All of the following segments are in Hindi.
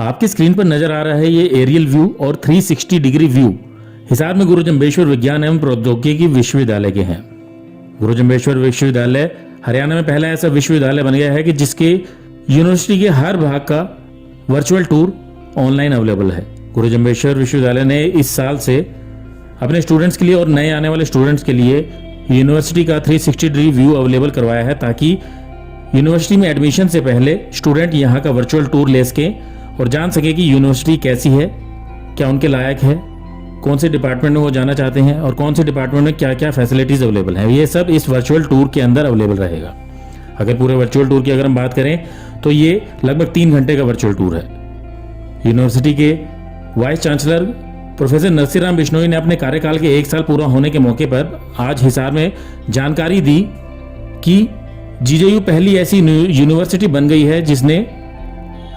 आपकी स्क्रीन पर नजर आ रहा है ये एरियल व्यू और 360 डिग्री व्यू हिसार में गुरु जम्बेश्वर विज्ञान एवं प्रौद्योगिकी विश्वविद्यालय के हैं। गुरु जम्बेश्वर विश्वविद्यालय हरियाणा में पहला ऐसा विश्वविद्यालय बन गया है कि जिसके यूनिवर्सिटी के हर भाग का वर्चुअल टूर ऑनलाइन अवेलेबल है। गुरु जम्बेश्वर विश्वविद्यालय ने इस साल से अपने स्टूडेंट्स के लिए और नए आने वाले स्टूडेंट्स के लिए यूनिवर्सिटी का 360 डिग्री व्यू अवेलेबल करवाया है, ताकि यूनिवर्सिटी में एडमिशन से पहले स्टूडेंट यहाँ का वर्चुअल टूर ले सके और जान सके कि यूनिवर्सिटी कैसी है, क्या उनके लायक है, कौन से डिपार्टमेंट में वो जाना चाहते हैं और कौन से डिपार्टमेंट में क्या क्या फैसिलिटीज़ अवेलेबल हैं। ये सब इस वर्चुअल टूर के अंदर अवेलेबल रहेगा। अगर पूरे वर्चुअल टूर की अगर हम बात करें तो ये लगभग 3 घंटे का वर्चुअल टूर है। यूनिवर्सिटी के vice chancellor professor Narsingh Bishnoi ने अपने कार्यकाल के 1 साल पूरा होने के मौके पर आज हिसार में जानकारी दी कि जीजेयू पहली ऐसी यूनिवर्सिटी बन गई है जिसने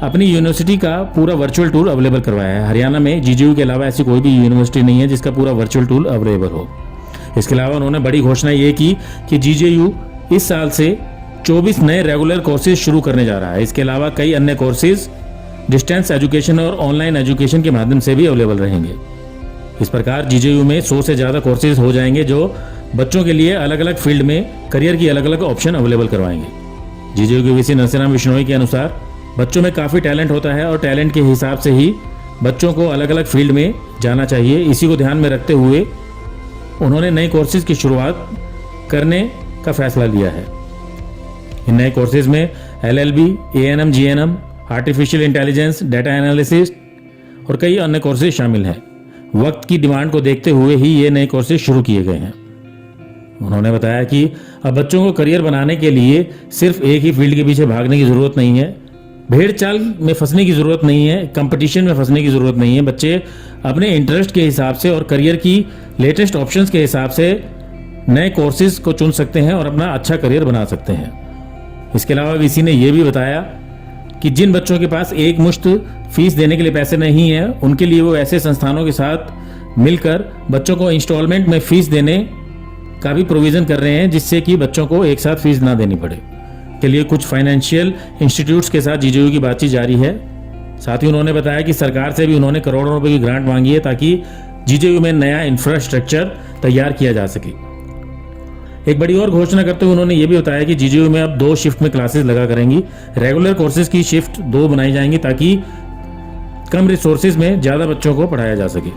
अपनी यूनिवर्सिटी का पूरा वर्चुअल टूर अवेलेबल करवाया है। हरियाणा में जीजेयू के अलावा ऐसी कोई भी यूनिवर्सिटी नहीं है जिसका पूरा वर्चुअल टूर अवेलेबल हो। इसके अलावा उन्होंने बड़ी घोषणा ये की कि जीजेयू इस साल से 24 नए रेगुलर कोर्सेज शुरू करने जा रहा है। इसके अलावा कई अन्य कोर्सेज डिस्टेंस एजुकेशन और ऑनलाइन एजुकेशन के माध्यम से भी अवेलेबल रहेंगे। इस प्रकार जीजेयू में 100 से ज़्यादा कोर्सेज हो जाएंगे जो बच्चों के लिए अलग अलग फील्ड में करियर की अलग अलग ऑप्शन अवेलेबल करवाएंगे। जीजेयू के वीसी नरसिंह बिश्नोई के अनुसार बच्चों में काफ़ी टैलेंट होता है और टैलेंट के हिसाब से ही बच्चों को अलग अलग फील्ड में जाना चाहिए। इसी को ध्यान में रखते हुए उन्होंने नए कोर्सेज की शुरुआत करने का फैसला लिया है। इन नए कोर्सेज में LLB, ANM, GNM, artificial intelligence, data analysis और कई अन्य कोर्सेज शामिल हैं। वक्त की डिमांड को देखते हुए ही ये नए कोर्सेज शुरू किए गए हैं। उन्होंने बताया कि अब बच्चों को करियर बनाने के लिए सिर्फ एक ही फील्ड के पीछे भागने की ज़रूरत नहीं है, भेड़ चाल में फंसने की ज़रूरत नहीं है, कंपटीशन में फंसने की ज़रूरत नहीं है। बच्चे अपने इंटरेस्ट के हिसाब से और करियर की लेटेस्ट ऑप्शंस के हिसाब से नए कोर्सेज को चुन सकते हैं और अपना अच्छा करियर बना सकते हैं। इसके अलावा वीसी ने यह भी बताया कि जिन बच्चों के पास एक मुश्त फीस देने के लिए पैसे नहीं है, उनके लिए वो ऐसे संस्थानों के साथ मिलकर बच्चों को इंस्टॉलमेंट में फीस देने का भी प्रोविजन कर रहे हैं, जिससे कि बच्चों को एक साथ फीस ना देनी पड़े। के लिए कुछ फाइनेंशियल इंस्टीट्यूट्स के साथ जीजेयू की बातचीत जारी है। साथ ही उन्होंने बताया कि सरकार से भी उन्होंने करोड़ों रुपए की ग्रांट मांगी है ताकि जीजेयू में नया इंफ्रास्ट्रक्चर तैयार किया जा सके। एक बड़ी और घोषणा करते हुए उन्होंने ये भी बताया कि जीजेयू में अब 2 शिफ्ट में क्लासेस लगा करेंगी। रेगुलर कोर्सेज की शिफ्ट 2 बनाई जाएंगी ताकि कम रिसोर्सेज में ज़्यादा बच्चों को पढ़ाया जा सके।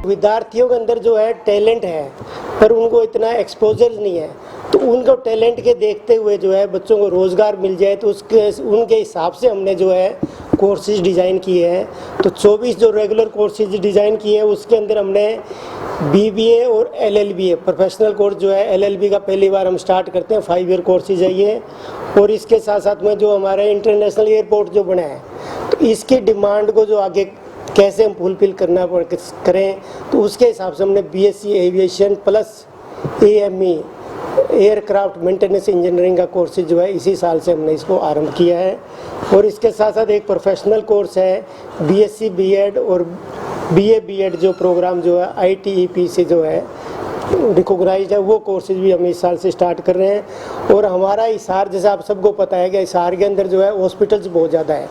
विद्यार्थियों के अंदर जो है टैलेंट है पर उनको इतना एक्सपोजर नहीं है, तो उनको टैलेंट के देखते हुए जो है बच्चों को रोज़गार मिल जाए तो उनके हिसाब से हमने जो है कोर्सेज डिज़ाइन किए हैं। तो 24 जो रेगुलर कोर्सेज डिज़ाइन किए हैं उसके अंदर हमने BBA और LLB प्रोफेशनल कोर्स जो है LLB का पहली बार हम स्टार्ट करते हैं। 5 ईयर कोर्सेज है ये। और इसके साथ साथ में जो हमारा इंटरनेशनल एयरपोर्ट जो बना है तो इसकी डिमांड को जो आगे कैसे हम फुलफिल करें तो उसके हिसाब से हमने BSc aviation plus AME aircraft maintenance engineering का कोर्स जो है इसी साल से हमने इसको आरंभ किया है। और इसके साथ साथ एक प्रोफेशनल कोर्स है BSc BEd और BA BEd जो प्रोग्राम जो है ITEP से जो है रिकॉग्नाइज्ड है, वो कोर्सेज भी हम इस साल से स्टार्ट कर रहे हैं। और हमारा हिसार जैसा आप सबको पता है कि हिसार के अंदर जो है हॉस्पिटल्स बहुत ज़्यादा है,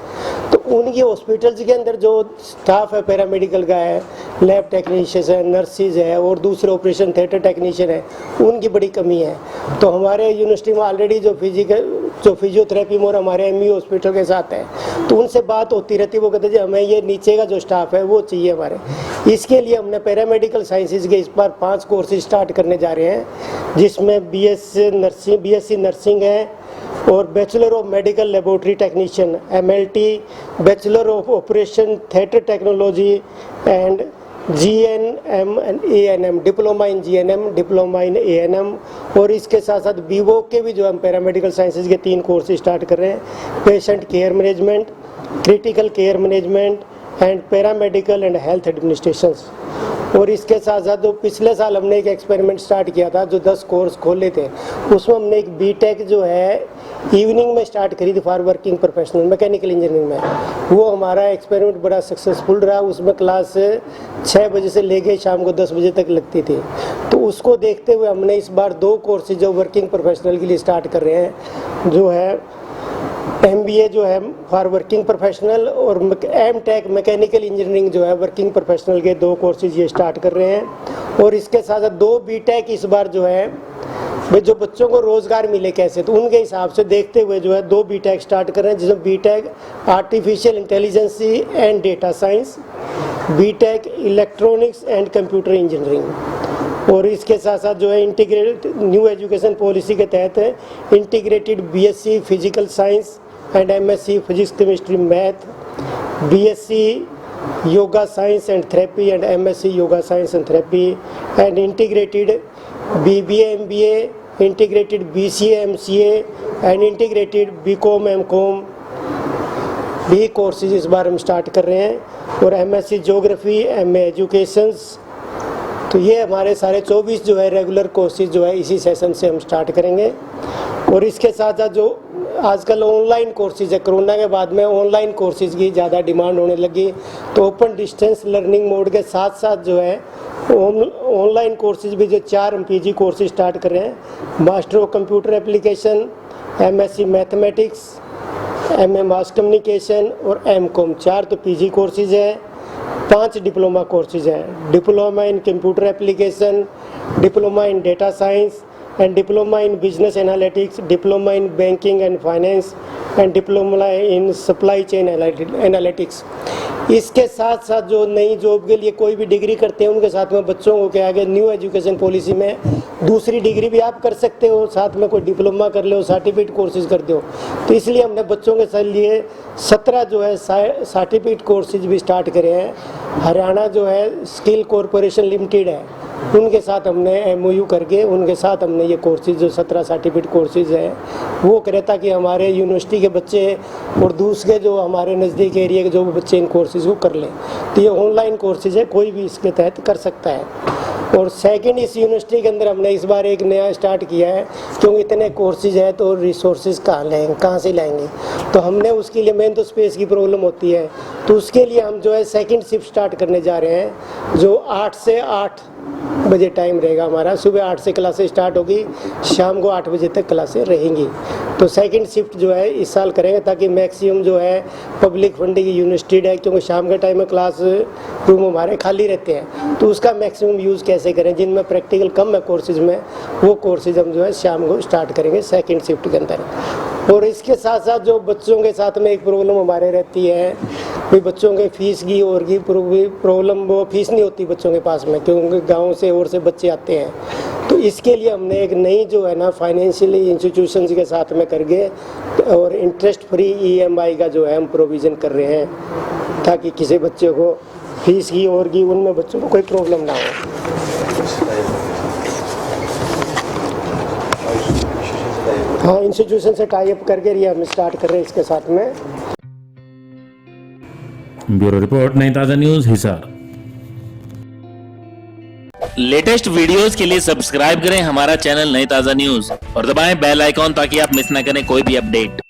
तो उनकी हॉस्पिटल्स के अंदर जो स्टाफ है पैरामेडिकल का है, लैब टेक्नीशियन है, नर्सिस है और दूसरे ऑपरेशन थिएटर टेक्नीशियन है, उनकी बड़ी कमी है। तो हमारे यूनिवर्सिटी में ऑलरेडी जो फिजियोथेरेपी और हमारे ME हॉस्पिटल के साथ है तो उनसे बात होती रहती है। वो कहते हैं हमें ये नीचे का जो स्टाफ है वो चाहिए हमारे। इसके लिए हमने पैरामेडिकल साइंसेज के इस बार 5 कोर्सेज स्टार्ट करने जा रहे हैं, जिसमें BSc नर्सिंग है और bachelor of medical laboratory technician MLT, bachelor of operation theatre technology and GNM and ANM, diploma in GNM, diploma in ANM। और इसके साथ साथ BVOC के भी जो हम पैरामेडिकल साइंसेज के 3 कोर्स स्टार्ट कर रहे हैं, patient care management, critical care management and paramedical and health administrations. और इसके साथ साथ जो पिछले साल हमने एक एक्सपेरिमेंट स्टार्ट किया था, जो 10 कोर्स खोले थे, उसमें हमने एक BTech जो है इवनिंग में स्टार्ट करी थी for working professional mechanical engineering में। वो हमारा एक्सपेरिमेंट बड़ा सक्सेसफुल रहा। उसमें क्लास 6 बजे से लेके शाम को 10 बजे तक लगती थी। तो उसको देखते हुए हमने इस बार 2 कोर्सेज जो वर्किंग प्रोफेशनल के लिए स्टार्ट कर रहे हैं, जो है MBA जो है फॉर वर्किंग प्रोफेशनल और M.Tech मैकेनिकल इंजीनियरिंग जो है वर्किंग प्रोफेशनल के 2 कोर्सेज ये स्टार्ट कर रहे हैं। और इसके साथ साथ 2 B.Tech इस बार जो है भाई जो बच्चों को रोज़गार मिले कैसे, तो उनके हिसाब से देखते हुए जो है 2 B.Tech स्टार्ट कर रहे हैं, जिसमें B.Tech artificial intelligence and data science, B.Tech electronics and computer engineering. और इसके साथ साथ जो है इंटीग्रेटेड न्यू एजुकेशन पॉलिसी के तहत integrated BSc physical science and MSc physics chemistry math, BSc yoga science and therapy and MSc yoga science and therapy and integrated BBA MBA, integrated BCA MCA and integrated BCom MCom भी कोर्सेज इस बार हम स्टार्ट कर रहे हैं। और MSc ज्योग्राफी, MA एजुकेशंस, तो ये हमारे सारे 24 जो है रेगुलर कोर्सेज जो है इसी सेशन से हम स्टार्ट करेंगे। और इसके साथ साथ जो आजकल ऑनलाइन कोर्सेज है, कोरोना के बाद में ऑनलाइन कोर्सेज की ज़्यादा डिमांड होने लगी, तो ओपन डिस्टेंस लर्निंग मोड के साथ साथ जो है ऑनलाइन कोर्सेज भी जो 4 हम PG कोर्सेज स्टार्ट कर रहे हैं। Master of computer application, MSc mathematics, MA mass communication और MCom, 4 तो PG कोर्सेज हैं। 5 डिप्लोमा कोर्सेज हैं, diploma in computer application, diploma in data science and diploma in business analytics, diploma in banking and finance and diploma in supply chain analytics. इसके साथ साथ जो नई जॉब के लिए कोई भी डिग्री करते हैं उनके साथ में बच्चों को क्या आगे न्यू एजुकेशन पॉलिसी में दूसरी डिग्री भी आप कर सकते हो, साथ में कोई डिप्लोमा कर लो, सर्टिफिकेट कोर्सेज करते हो। तो इसलिए हमने बच्चों के साथ लिए 17 जो है सर्टिफिकेट कोर्सेज भी स्टार्ट करे हैं। हरियाणा जो है स्किल कॉरपोरेशन लिमिटेड है, उनके साथ हमने MOU करके उनके साथ हमने ये कोर्सेज जो 17 सर्टिफिकेट कोर्सेज है वो करे, ताकि हमारे यूनिवर्सिटी के बच्चे और दूसरे जो हमारे नज़दीक एरिया के जो बच्चे इन कोर्सेज को कर लें। तो ये ऑनलाइन कोर्सेज है, कोई भी इसके तहत कर सकता है। और सेकंड, इस यूनिवर्सिटी के अंदर हमने इस बार एक नया स्टार्ट किया है, क्योंकि इतने कोर्सेज हैं तो रिसोर्सेज कहाँ से लाएंगे, तो हमने उसके लिए मेन तो स्पेस की प्रॉब्लम होती है, तो उसके लिए हम जो है सेकंड शिफ्ट स्टार्ट करने जा रहे हैं, जो 8 से 8 बजे टाइम रहेगा हमारा। सुबह 8 से क्लासेस स्टार्ट होगी, शाम को 8 बजे तक क्लासें रहेंगी। तो सेकंड शिफ्ट जो है इस साल करेंगे, ताकि मैक्सिमम जो है पब्लिक फंडिंग यूनिवर्सिटी है, क्योंकि शाम के टाइम में क्लास रूम हमारे खाली रहते हैं, तो उसका मैक्सिमम यूज़ कैसे करें, जिनमें प्रैक्टिकल कम है कोर्सेज में, वो कोर्सेज हम जो है शाम को स्टार्ट करेंगे सेकंड शिफ्ट के अंदर। और इसके साथ साथ जो बच्चों के साथ में एक प्रॉब्लम हमारे रहती है, भी बच्चों के फीस की और की प्रॉब्लम, वो फीस नहीं होती बच्चों के पास में, क्योंकि गांव से और से बच्चे आते हैं। तो इसके लिए हमने एक नई जो है ना फाइनेंशियली इंस्टीट्यूशंस के साथ में करके और इंटरेस्ट फ्री EMI का जो है हम प्रोविज़न कर रहे हैं, ताकि किसी बच्चे को फीस की और की उनमें बच्चों को कोई प्रॉब्लम ना हो। हाँ, इंस्टीट्यूशन से टाई अप करके ये हम स्टार्ट कर रहे हैं इसके साथ में। ब्यूरो रिपोर्ट, नई ताज़ा न्यूज़, हिसार। लेटेस्ट वीडियोस के लिए सब्सक्राइब करें हमारा चैनल नई ताज़ा न्यूज़ और दबाएं बेल आइकॉन, ताकि आप मिस ना करें कोई भी अपडेट।